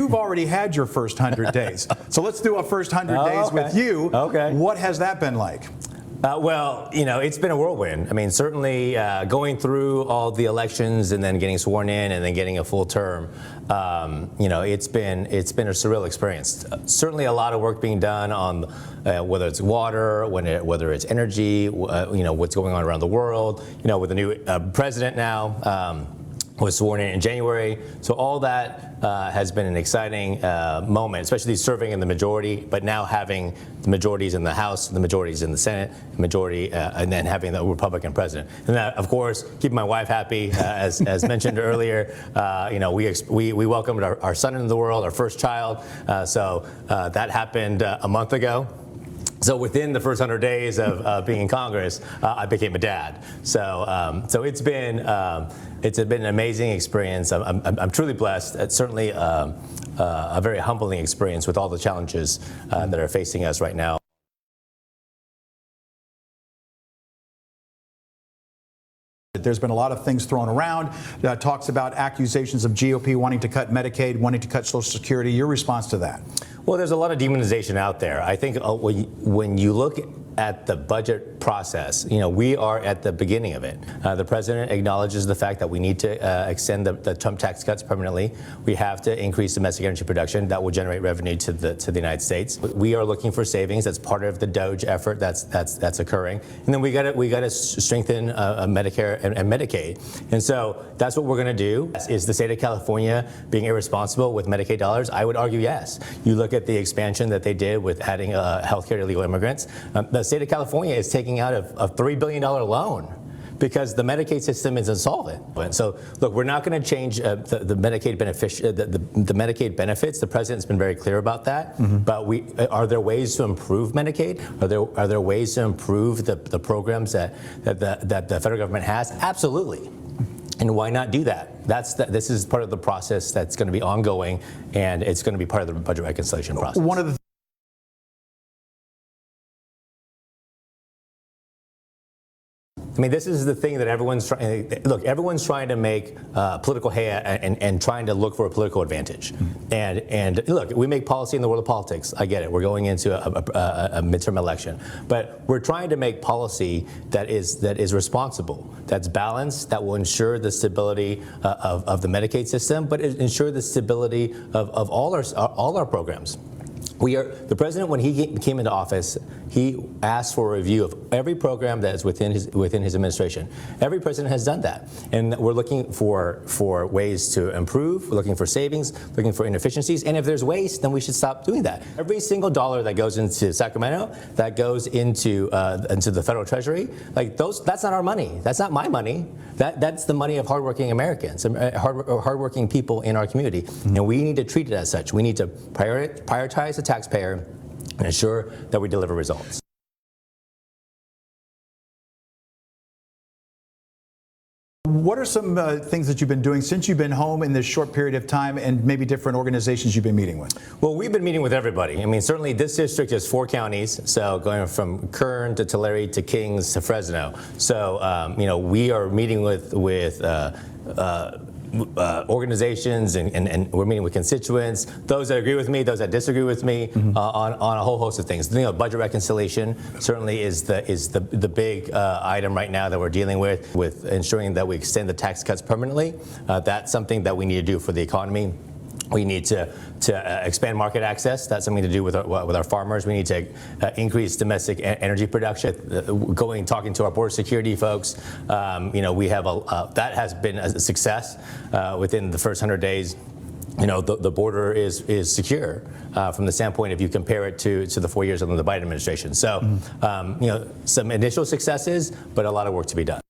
You've already had your first 100 days. So let's do a first 100 days with you. Okay. What has that been like? Well, it's been a whirlwind. I mean, certainly going through all the elections and then getting sworn in and then getting a full term, it's been a surreal experience. Certainly a lot of work being done on whether it's water, whether it's energy, what's going on around the world, with the new president now. Was sworn in January. So all that has been an exciting moment, especially serving in the majority, but now having the majorities in the House, the majorities in the Senate, majority, and then having the Republican president. And that, of course, keeping my wife happy, as mentioned earlier. We welcomed our son into the world, our first child. So that happened a month ago. So within the first 100 days of being in Congress, I became a dad. So it's been an amazing experience. I'm truly blessed. It's certainly a very humbling experience with all the challenges that are facing us right now. There's been a lot of things thrown around, talks about accusations of GOP wanting to cut Medicaid, wanting to cut Social Security. Your response to that? Well, there's a lot of demonization out there. I think when you look at the budget process, we are at the beginning of it. The president acknowledges the fact that we need to extend the Trump tax cuts permanently. We have to increase domestic energy production that will generate revenue to the United States. We are looking for savings. That's part of the DOGE effort that's occurring. And then we got to strengthen Medicare and Medicaid. And so that's what we're going to do. Is the state of California being irresponsible with Medicaid dollars? I would argue yes. You look at the expansion that they did with adding health care to illegal immigrants. The state of California is taking out a $3 billion loan because the Medicaid system is insolvent. So, look, we're not going to change the Medicaid the Medicaid benefits. The president's been very clear about that. Mm-hmm. But are there ways to improve Medicaid? Are there ways to improve the programs that the federal government has? Absolutely. And why not do that? This is part of the process that's going to be ongoing, and it's going to be part of the budget reconciliation process. One of the I mean, this is the thing that everyone's trying. Look, everyone's trying to make political hay and trying to look for a political advantage. Mm-hmm. And look, we make policy in the world of politics. I get it. We're going into a midterm election, but we're trying to make policy that is responsible, that's balanced, that will ensure the stability of the Medicaid system, but ensure the stability of all our programs. The president, when he came into office, he asked for a review of every program that is within his administration. Every president has done that, and we're looking for ways to improve. We're looking for savings, looking for inefficiencies, and if there's waste, then we should stop doing that. Every single dollar that goes into Sacramento, that goes into the federal treasury, that's not our money. That's not my money. That's the money of hardworking Americans, hardworking people in our community, and we need to treat it as such. We need to prioritize the taxpayer and ensure that we deliver results. What are some things that you've been doing since you've been home in this short period of time, and maybe different organizations you've been meeting with? Well, we've been meeting with everybody. I mean, certainly this district is 4 counties, so going from Kern to Tulare to Kings to Fresno. So, we are meeting with organizations, and we're meeting with constituents, those that agree with me, those that disagree with me, mm-hmm. on a whole host of things. Budget reconciliation certainly is the big item right now that we're dealing with ensuring that we extend the tax cuts permanently. That's something that we need to do for the economy. We need to expand market access. That's something to do with our farmers. We need to increase domestic energy production. Talking to our border security folks, we have that has been a success within the first 100 days. The border is secure from the standpoint if you compare it to the 4 years under the Biden administration. So, some initial successes, but a lot of work to be done.